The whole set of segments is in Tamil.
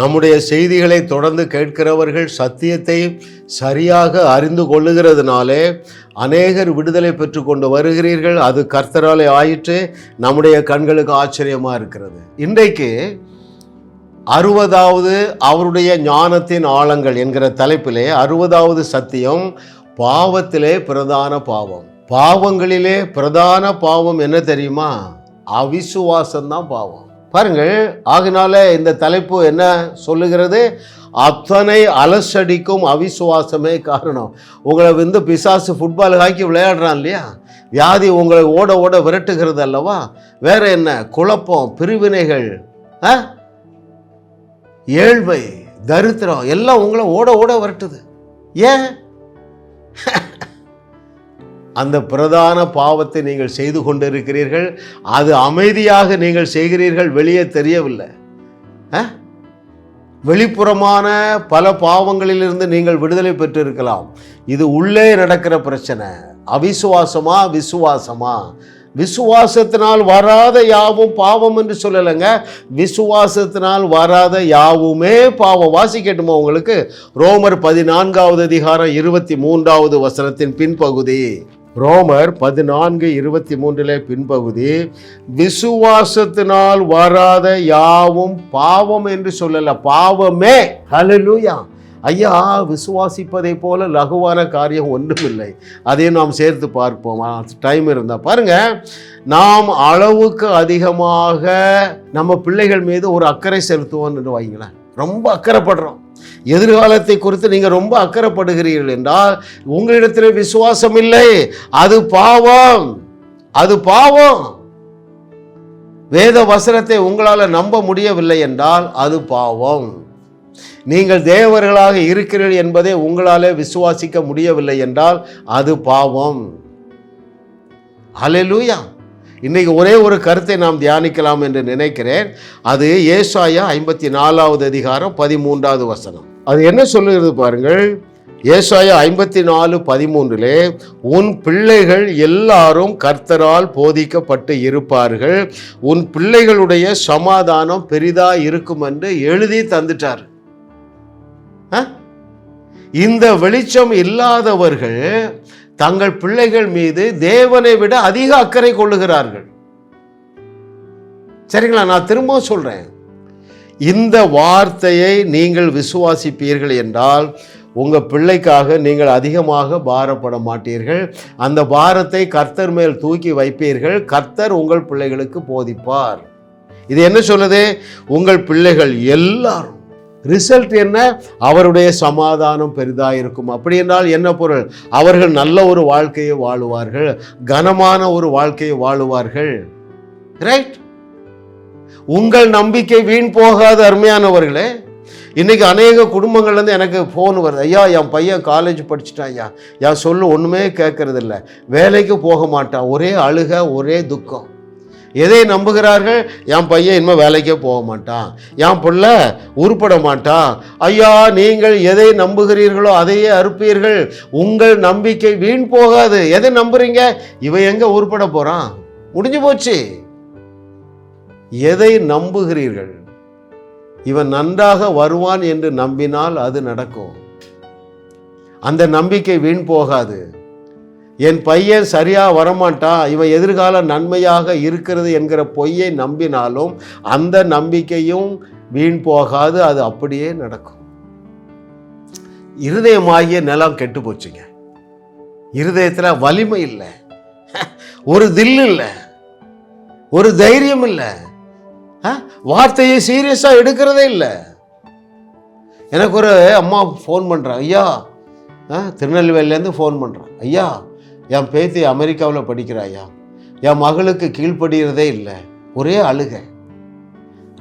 நம்முடைய செய்திகளை தொடர்ந்து கேட்கிறவர்கள் சத்தியத்தை சரியாக அறிந்து கொள்ளுகிறதுனாலே அநேகர் விடுதலை பெற்று கொண்டு வருகிறீர்கள். அது கர்த்தராலே ஆயிற்று. நம்முடைய கண்களுக்கு ஆச்சரியமாக இருக்கிறது. இன்றைக்கு 60வது அவருடைய ஞானத்தின் ஆழங்கள் என்கிற தலைப்பிலே 60வது சத்தியம், பாவத்திலே பிரதான பாவம். பாவங்களிலே பிரதான பாவம் என்ன தெரியுமா? அவிசுவாசம்தான் பாவம். பாருங்கள், ஆகினால இந்த தலைப்பு என்ன சொல்லுகிறது? அத்தனை அலசடிக்கும் அவிசுவாசமே காரணம். உங்களை பிசாசு ஃபுட்பால் ஹாக்கி விளையாடுறான் இல்லையா, வியாதி உங்களை ஓட ஓட விரட்டுகிறது அல்லவா? வேற என்ன? குழப்பம், பிரிவினைகள், ஏழ்மை, தரித்திரம் எல்லாம் உங்களை ஓட ஓட விரட்டுது. ஏன்? அந்த பிரதான பாவத்தை நீங்கள் செய்து கொண்டிருக்கிறீர்கள். அது அமைதியாக நீங்கள் செய்கிறீர்கள், வெளியே தெரியவில்லை. வெளிப்புறமான பல பாவங்களிலிருந்து நீங்கள் விடுதலை பெற்று இருக்கலாம். இது உள்ளே நடக்கிற பிரச்சனை. அவிசுவாசமா விசுவாசமா? விசுவாசத்தினால் வராத யாவும் பாவம் என்று சொல்லலைங்க. விசுவாசத்தினால் வராத யாவுமே பாவம். வாசிக்கட்டுமா உங்களுக்கு? ரோமர் 14வது அதிகாரம் 23வது வசனத்தின் பின்பகுதி. ரோமர் 14:23 பின்பகுதி, விசுவாசத்தினால் வராத யாவும் பாவம் என்று சொல்லல, பாவமே. ஹல்லேலூயா. ஐயா, விசுவாசிப்பதை போல லகுவான காரியம் ஒன்றுமில்லை. அதையும் நாம் சேர்த்து பார்ப்போம், டைம் இருந்தால். பாருங்க, நாம் அளவுக்கு அதிகமாக நம்ம பிள்ளைகள் மீது ஒரு அக்கறை செலுத்துவோம் என்று வைங்களேன். ரொம்ப அக்கறைப்படுறோம். எதிர்காலத்தை குறித்து நீங்கள் ரொம்ப அக்கறைப்படுகிறீர்கள் என்றால் உங்களிடத்தில் விசுவாசம் இல்லை. அது பாவம், அது பாவம். வேத வசனத்தை உங்களால் நம்ப முடியவில்லை என்றால் அது பாவம். நீங்கள் தேவர்களாக இருக்கிறீர்கள் என்பதை உங்களாலே விசுவாசிக்க முடியவில்லை என்றால் அது பாவம். ஹல்லேலூயா. இன்னைக்கு ஒரே ஒரு கருத்தை நாம் தியானிக்கலாம் என்று நினைக்கிறேன். அது ஏசாயா 54வது அதிகாரம் 13வது வசனம். அது என்ன சொல்லுகிறது பாருங்கள். ஏசாயா 54:13, உன் பிள்ளைகள் எல்லாரும் கர்த்தரால் போதிக்கப்பட்டு இருப்பார்கள், உன் பிள்ளைகளுடைய சமாதானம் பெரிதா இருக்கும் என்று எழுதி தந்துட்டார். இந்த வெளிச்சம் இல்லாதவர்கள் தங்கள் பிள்ளைகள் மீது தேவனை விட அதிக அக்கறை கொள்ளுகிறார்கள். சரிங்களா? நான் திரும்ப சொல்றேன், இந்த வார்த்தையை நீங்கள் விசுவாசிப்பீர்கள் என்றால் உங்க பிள்ளைக்காக நீங்கள் அதிகமாக பாரப்பட மாட்டீர்கள். அந்த பாரத்தை கர்த்தர் மேல் தூக்கி வைப்பீர்கள். கர்த்தர் உங்கள் பிள்ளைகளுக்கு போதிப்பார். இது என்ன சொல்லுது? உங்கள் பிள்ளைகள் எல்லாரும். ரிசல்ட் என்ன? அவருடைய சமாதானம் பெரிதாயிருக்கும். அப்படி என்றால் என்ன பொருள்? அவர்கள் நல்ல ஒரு வாழ்க்கையை வாழுவார்கள், கனமான ஒரு வாழ்க்கையை வாழுவார்கள். ரைட்? உங்கள் நம்பிக்கை வீண் போகாத அருமையானவர்களே. இன்னைக்கு அநேக குடும்பங்கள்லேருந்து எனக்கு ஃபோன் வருது. ஐயா, என் பையன் காலேஜ் படிச்சுட்டான் ஐயா, என் சொல்லு ஒன்றுமே கேட்கறது இல்லை, வேலைக்கு போக மாட்டான், ஒரே அழுக, ஒரே துக்கம். எதை நம்புகிறார்கள்? என் பையன் இனிமேல் வேலைக்கே போக மாட்டான், என் பிள்ளை உருப்பட மாட்டான். ஐயா, நீங்கள் எதை நம்புகிறீர்களோ அதையே அறுப்பீர்கள். உங்கள் நம்பிக்கை வீண் போகாது. எதை நம்புறீங்க? இவன் எங்க உருப்பட போறான்? முடிஞ்சு போச்சு. எதை நம்புகிறீர்கள்? இவன் நன்றாக வருவான் என்று நம்பினால் அது நடக்கும். அந்த நம்பிக்கை வீண் போகாது. என் பையன் சரியா வரமாட்டான், இவன் எதிர்கால நன்மையாக இருக்கிறது என்கிற பொய்யை நம்பினாலும் அந்த நம்பிக்கையும் வீண் போகாது. அது அப்படியே நடக்கும். இருதயமாகிய நிலம் கெட்டு போச்சுங்க. இருதயத்துல வலிமை இல்லை, ஒரு தில் இல்லை, ஒரு தைரியம் இல்லை, வார்த்தையை சீரியஸா எடுக்கிறதே இல்லை. எனக்கு ஒரு அம்மா ஃபோன் பண்றான். ஐயா, திருநெல்வேலியிலேருந்து ஃபோன் பண்றான். ஐயா, என் பேத்தி அமெரிக்காவில் படிக்கிறாயா, என் மகளுக்கு கீழ்ப்படுகிறதே இல்லை, ஒரே அழுக.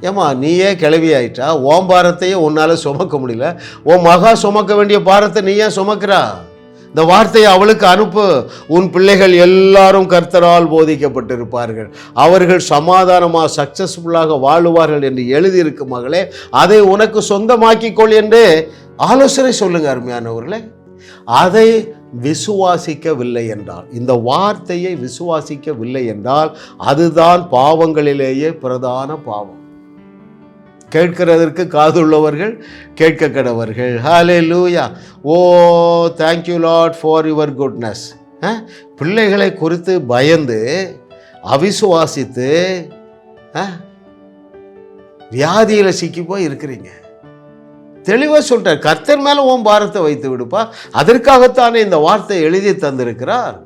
ஏம்மா, நீயே கிளவி ஆயிட்டா, உன் பாரத்தையே உன்னால் சுமக்க முடியல, உன் மகா சுமக்க வேண்டிய பாரத்தை நீ ஏன் சுமக்கிறா? இந்த வார்த்தையை அவளுக்கு அனுப்பு. உன் பிள்ளைகள் எல்லாரும் கர்த்தரால் போதிக்கப்பட்டிருப்பார்கள், அவர்கள் சமாதானமாக சக்சஸ்ஃபுல்லாக வாழுவார்கள் என்று எழுதியிருக்கு மகளே, அதை உனக்கு சொந்தமாக்கிக்கொள் என்று ஆலோசனை சொல்லுங்க அருமையானவர்களே. அதை விசுவாசிக்கவில்லை என்றால், இந்த வார்த்தையை விசுவாசிக்கவில்லை என்றால் அதுதான் பாவங்களிலேயே பிரதான பாவம். கேட்கிறதற்கு காதுள்ளவர்கள் கேட்க கடவர்கள். Hallelujah. Oh thank you lord for your goodness. பிள்ளைகளை குறித்து பயந்து அவிசுவாசித்து வியாதியில் சிக்கி போய் இருக்கிறீங்க. தெளிவாக சொல்லிட்டார், கர்த்தர் மேலே உன் பாரத்தை வைத்து விடுப்பா. அதற்காகத்தானே இந்த வார்த்தை எழுதி தந்திருக்கிறார்.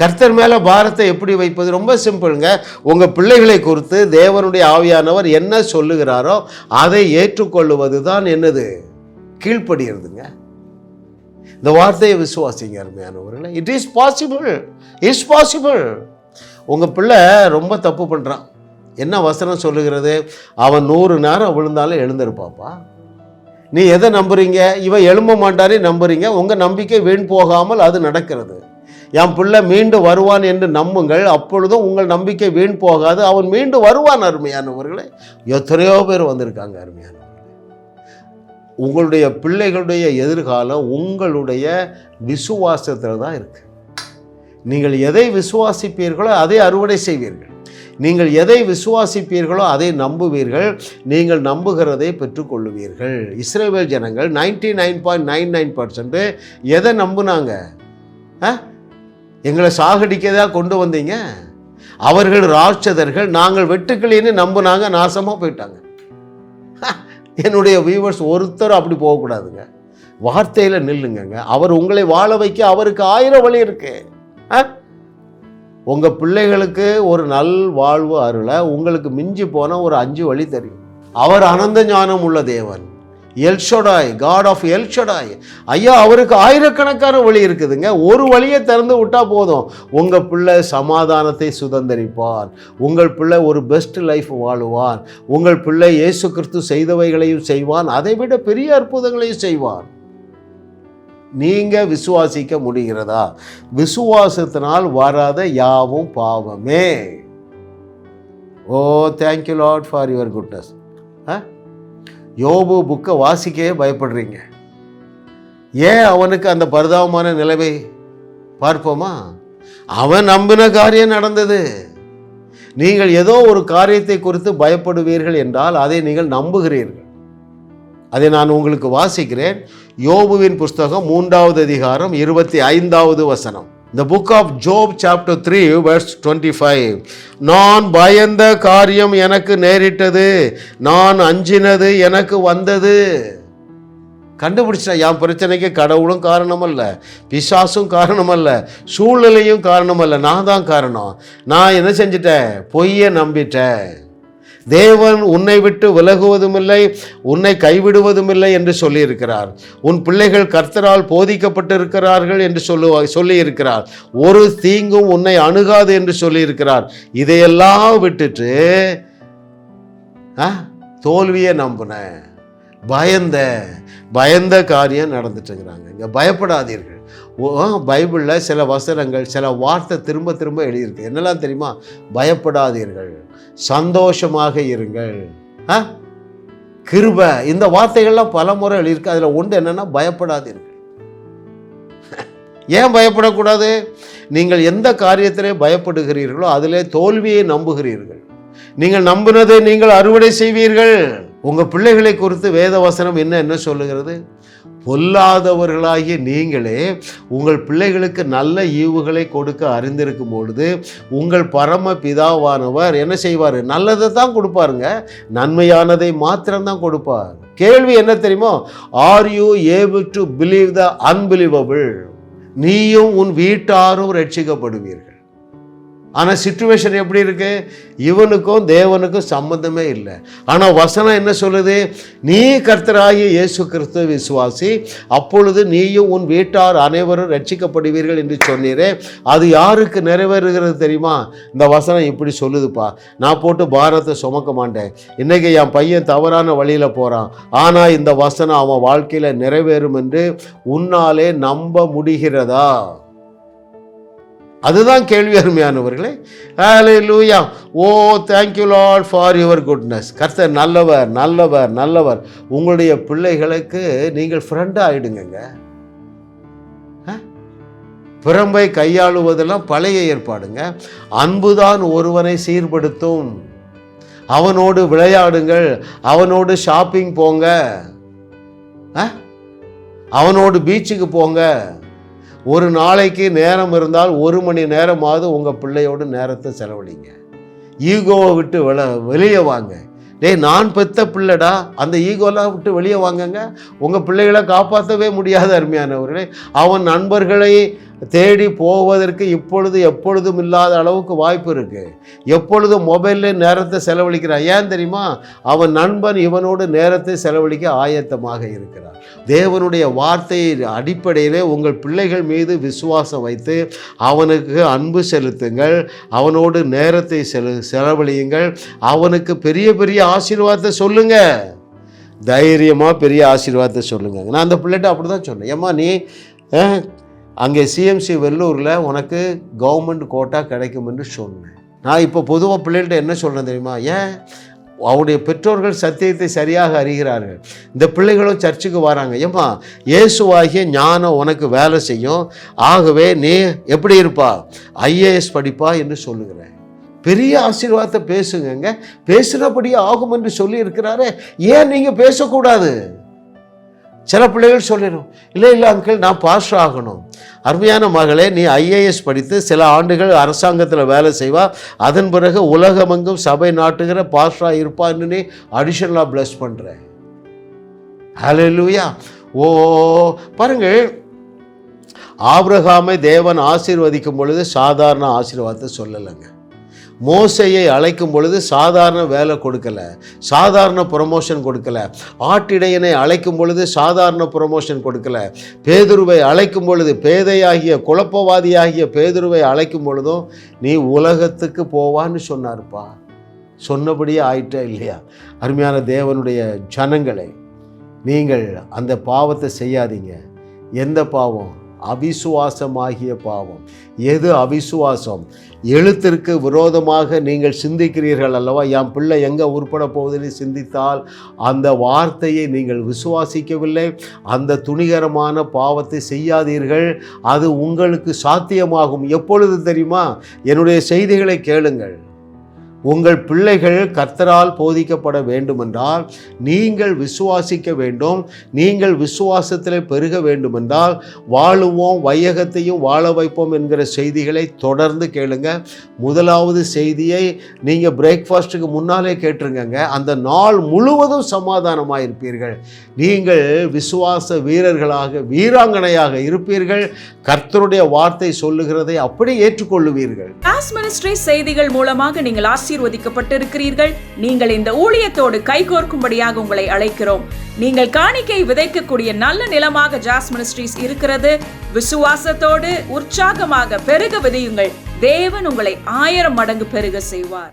கர்த்தர் மேலே பாரத்தை எப்படி வைப்பது? ரொம்ப சிம்பிளுங்க. உங்கள் பிள்ளைகளை குறித்து தேவனுடைய ஆவியானவர் என்ன சொல்லுகிறாரோ அதை ஏற்றுக்கொள்ளுவது தான் என்னது? கீழ்ப்படுகிறதுங்க. இந்த வார்த்தையை விசுவாசிங்க அருமையானவர்களே. It is possible, it's possible. உங்கள் பிள்ளை ரொம்ப தப்பு பண்ணுறான், என்ன வசனம் சொல்லுகிறது? அவன் 100 நேரம் விழுந்தாலும் எழுந்திருப்பாப்பா. நீ எதை நம்புறீங்க? இவன் எழும்ப மாட்டாரே நம்புறீங்க. உங்கள் நம்பிக்கை வீண் போகாமல் அது நடக்கிறது. என் பிள்ளை மீண்டும் வருவான் என்று நம்புங்கள், அப்பொழுதும் உங்கள் நம்பிக்கை வீண் போகாது. அவன் மீண்டும் வருவான். அருமையானவர்களே, எத்தனையோ பேர் வந்திருக்காங்க. அருமையானவர்களே, உங்களுடைய பிள்ளைகளுடைய எதிர்காலம் உங்களுடைய விசுவாசத்தில் தான் இருக்கு. நீங்கள் எதை விசுவாசிப்பீர்களோ அதை அறுவடை செய்வீர்கள். நீங்கள் எதை விசுவாசிப்பீர்களோ அதை நம்புவீர்கள். நீங்கள் நம்புகிறதை பெற்றுக்கொள்ளுவீர்கள். இஸ்ரவேல் ஜனங்கள் 99.99% எதை நம்புனாங்க? எங்களை சாகடிக்கதான் கொண்டு வந்தீங்க. அவர்கள் ராட்சதர்கள், நாங்கள் வெட்டுக்கிளின்னு நம்புனாங்க, நாசமாக போயிட்டாங்க. என்னுடைய வியூவர்ஸ் ஒருத்தர் அப்படி போகக்கூடாதுங்க. வார்த்தையில் நில்லுங்க. அவர் உங்களை வாழ வைக்க அவருக்கு 1000 வழி இருக்கு. உங்கள் பிள்ளைகளுக்கு ஒரு நல் வாழ்வு அருள உங்களுக்கு மிஞ்சி போன ஒரு 5 வழி தெரியும். அவர் அனந்த ஞானம் உள்ள தேவன், எல்ஷடாய், காட் ஆஃப் எல்ஷடாய். ஐயா, அவருக்கு ஆயிரக்கணக்கான வழி இருக்குதுங்க. ஒரு வழியை திறந்து விட்டா போதும், உங்கள் பிள்ளை சமாதானத்தை சுதந்தரிப்பான். உங்கள் பிள்ளை ஒரு பெஸ்ட் லைஃப் வாழுவான். உங்கள் பிள்ளை இயேசு கிறிஸ்து செய்தவைகளையும் செய்வான், அதை விட பெரிய அற்புதங்களையும் செய்வான். நீங்க விசுவாசிக்க முடிகிறதா? விசுவாசத்தினால் வராத யாவும் பாவமே. Oh thank you lord for your goodness. யோபு புக்கை வாசிக்கவே பயப்படுறீங்க. ஏன் அவனுக்கு அந்த பரிதாபமான நிலைமை பார்ப்போமா? அவன் நம்பின காரியம் நடந்தது. நீங்கள் ஏதோ ஒரு காரியத்தை குறித்து பயப்படுவீர்கள் என்றால் அதை நீங்கள் நம்புகிறீர்கள். அதை நான் உங்களுக்கு வாசிக்கிறேன். யோபுவின் புஸ்தகம் 3வது அதிகாரம் 25வது வசனம். The book of Job chapter 3 verse 25. நான் பயந்த காரியம் எனக்கு நேரிட்டது, நான் அஞ்சினது எனக்கு வந்தது. கண்டுபிடிச்சா என் பிரச்சனைக்கு கடவுளும் காரணம் அல்ல, பிசாசும் காரணம் அல்ல, சூழ்நிலையும் காரணம் அல்ல, நான் தான் காரணம். நான் என்ன செஞ்சிட்டேன்? பொய்யை நம்பிட்டேன். தேவன் உன்னை விட்டு விலகுவதும் இல்லை, உன்னை கைவிடுவதும் இல்லை என்று சொல்லியிருக்கிறார். உன் பிள்ளைகள் கர்த்தரால் போதிக்கப்பட்டிருக்கிறார்கள் என்று சொல்லியிருக்கிறார். ஒரு தீங்கும் உன்னை அணுகாது என்று சொல்லியிருக்கிறார். இதையெல்லாம் விட்டுட்டு தோல்வியை நம்பின, பயந்த காரியம் நடந்துட்டுங்கிறாங்க. இங்கே பயப்படாதீர்கள். பைபிளில் சில வசனங்கள், சில வார்த்தை திரும்ப திரும்ப எழுதியிருக்கு. என்னெல்லாம் தெரியுமா? பயப்படாதீர்கள், சந்தோஷமாக இருங்கள், கிருபை. இந்த வார்த்தைகள்லாம் பல முறை எழுதியிருக்கு. அதில் ஒன்று என்னன்னா, பயப்படாதீர்கள். ஏன் பயப்படக்கூடாது? நீங்கள் எந்த காரியத்திலே பயப்படுகிறீர்களோ அதிலே தோல்வியை நம்புகிறீர்கள். நீங்கள் நம்பினதை நீங்கள் அறுவடை செய்வீர்கள். உங்கள் பிள்ளைகளை குறித்து வேத வசனம் என்ன சொல்லுகிறது? பொல்லாதவர்களாகிய நீங்களே உங்கள் பிள்ளைகளுக்கு நல்ல ஈவுகளை கொடுக்க அறிந்திருக்கும் பொழுது உங்கள் பரம பிதாவானவர் என்ன செய்வார்? நல்லதை தான் கொடுப்பாருங்க, நன்மையானதை மாத்திரம்தான் கொடுப்பார். கேள்வி என்ன தெரியுமோ? Are you able to believe the unbelievable? நீயும் உன் வீட்டாரும் ரட்சிக்கப்படுவீர்கள். ஆனால் சிச்சுவேஷன் எப்படி இருக்கு? இவனுக்கும் தேவனுக்கும் சம்பந்தமே இல்லை. ஆனால் வசனம் என்ன சொல்லுது? நீ கர்த்தராகிய இயேசு கிறிஸ்துவை விசுவாசி, அப்பொழுது நீயும் உன் வீட்டார் அனைவரும் ரட்சிக்கப்படுவீர்கள் என்று சொன்னீரே. அது யாருக்கு நிறைவேறுகிறது தெரியுமா? இந்த வசனம் இப்படி சொல்லுதுப்பா. நான் போட்டு பாரத்தை சுமக்க மாட்டேன். இன்னைக்கு என் பையன் தவறான வழியில் போகிறான், ஆனால் இந்த வசனம் அவன் வாழ்க்கையில் நிறைவேறும் என்று உன்னாலே நம்ப முடிகிறதா? அதுதான் கேள்வி. அருமையானவர்களே, hallelujah. Oh thank you lord for your goodness. கர்த்தர் நல்லவர், நல்லவர், நல்லவர். உங்களுடைய பிள்ளைகளுக்கு நீங்கள் ஃப்ரெண்டாக ஆயிடுங்க. புறம்பை கையாளுவதெல்லாம் பழைய ஏற்பாடுங்க. அன்புதான் ஒருவனை சீர்படுத்தும். அவனோடு விளையாடுங்கள், அவனோடு ஷாப்பிங் போங்க, அவனோடு பீச்சுக்கு போங்க. ஒரு நாளைக்கு நேரம் இருந்தால் 1 மணி நேரமாவது உங்கள் பிள்ளையோடு நேரத்தை செலவழிங்க. ஈகோவை விட்டு வெளியே வாங்க. நான் பெத்த பிள்ளைடா, அந்த ஈகோலாம் விட்டு வெளியே வாங்கங்க. உங்கள் பிள்ளைகளை காப்பாற்றவே முடியாத அருமையானவர்களே. அவன் நண்பர்களை தேடி போவதற்கு இப்பொழுது எப்பொழுதும் இல்லாத அளவுக்கு வாய்ப்பு இருக்குது. எப்பொழுதும் மொபைலில் நேரத்தை செலவழிக்கிறான். ஏன் தெரியுமா? அவன் நண்பன் இவனோடு நேரத்தை செலவழிக்க ஆயத்தமாக இருக்கிறான். தேவனுடைய வார்த்தை அடிப்படையிலே உங்கள் பிள்ளைகள் மீது விசுவாசம் வைத்து அவனுக்கு அன்பு செலுத்துங்கள், அவனோடு நேரத்தை செலவழியுங்கள். அவனுக்கு பெரிய பெரிய ஆசீர்வாதத்தை சொல்லுங்க, தைரியமாக பெரிய ஆசீர்வாதத்தை சொல்லுங்க. நான் அந்த பிள்ளைகிட்ட அப்படி தான் சொன்னேன். ஏம்மா நீ அங்கே சிஎம்சி வெள்ளூரில் உனக்கு கவர்மெண்ட் கோட்டா கிடைக்கும் என்று சொன்னேன். நான் இப்போ பொதுவாக பிள்ளைகள்கிட்ட என்ன சொல்கிறேன் தெரியுமா? ஏன் அவருடைய பெற்றோர்கள் சத்தியத்தை சரியாக அறிகிறார்கள். இந்த பிள்ளைகளும் சர்ச்சுக்கு வராங்க. ஏம்மா இயேசுவாகிய ஞானம் உனக்கு வேலை செய்யும், ஆகவே நீ எப்படி இருப்பா? ஐஏஎஸ் படிப்பா என்று சொல்லுகிறேன். பெரிய ஆசீர்வாதத்தை பேசுங்க, பேசுகிறபடியே ஆகும் என்று சொல்லி இருக்கிறாரு. ஏன் நீங்கள் பேசக்கூடாது? சில பிள்ளைகள் சொல்லிடும், இல்லை அங்கிள் நான் பாஸ்டர் ஆகணும். அருமையான மகளே, நீ ஐஏஎஸ் படித்து சில ஆண்டுகள் அரசாங்கத்தில் வேலை செய்வா, அதன் பிறகு உலகமெங்கும் சபை நாட்டுகிற பாஸ்டராக இருப்பான்னு நீ அடிஷனலாக பிளஸ் பண்ணுற. ஹல்லேலூயா. பாருங்கள், ஆபிரகாமை தேவன் ஆசீர்வதிக்கும் பொழுது சாதாரண ஆசீர்வாதத்தை சொல்லலைங்க. மோசையை அழைக்கும் பொழுது சாதாரண வேலை கொடுக்கல, சாதாரண ப்ரமோஷன் கொடுக்கல. ஆட்டிடையனை அழைக்கும் பொழுது சாதாரண ப்ரமோஷன் கொடுக்கல. பேதுருவை அழைக்கும் பொழுது, பேதையாகிய குழப்பவாதியாகிய பேதுருவை அழைக்கும் பொழுதும் நீ உலகத்துக்கு போவான்னு சொன்னார்ப்பா. சொன்னபடியே ஆயிட்டா இல்லையா? அருமையான தேவனுடைய ஜனங்களை, நீங்கள் அந்த பாவத்தை செய்யாதீங்க. எந்த பாவம்? அவிசுவாசமாகிய பாவம். எது அவிசுவாசம்? எழுத்திற்கு விரோதமாக நீங்கள் சிந்திக்கிறீர்கள் அல்லவா? என் பிள்ளை எங்கே உருப்பட போவதில்லை சிந்தித்தால் அந்த வார்த்தையை நீங்கள் விசுவாசிக்கவில்லை. அந்த துணிகரமான பாவத்தை செய்யாதீர்கள். அது உங்களுக்கு சாத்தியமாகும். எப்பொழுது தெரியுமா? என்னுடைய செய்திகளை கேளுங்கள். உங்கள் பிள்ளைகள் கர்த்தரால் போதிக்கப்பட வேண்டுமென்றால் நீங்கள் விசுவாசிக்க வேண்டும். நீங்கள் விசுவாசத்தில் பெருக வேண்டுமென்றால் வாழுவோம், வையகத்தையும் வாழ வைப்போம் என்கிற செய்திகளை தொடர்ந்து கேளுங்க. முதலாவது செய்தியை நீங்கள் பிரேக்ஃபாஸ்ட்டுக்கு முன்னாலே கேட்டுருங்க. அந்த நாள் முழுவதும் சமாதானமாக இருப்பீர்கள். நீங்கள் விசுவாச வீரர்களாக, வீராங்கனையாக இருப்பீர்கள். கர்த்தருடைய வார்த்தை சொல்லுகிறதை அப்படி ஏற்றுக்கொள்ளுவீர்கள். செய்திகள் மூலமாக நீங்கள் ஆசீர்வதிக்கப்பட்டிருக்கிறீர்கள். நீங்கள் இந்த ஊழியத்தோடு கைகோர்க்கும்படியாக உங்களை அழைக்கிறோம். நீங்கள் காணிக்கை விதைக்கக்கூடிய நல்ல நிலமாக ஜாஸ் மினிஸ்ட்ரீஸ் இருக்கிறது. விசுவாசத்தோடு உற்சாகமாக பெருக விதையுங்கள். தேவன் உங்களை 1000 மடங்கு பெருக செய்வார்.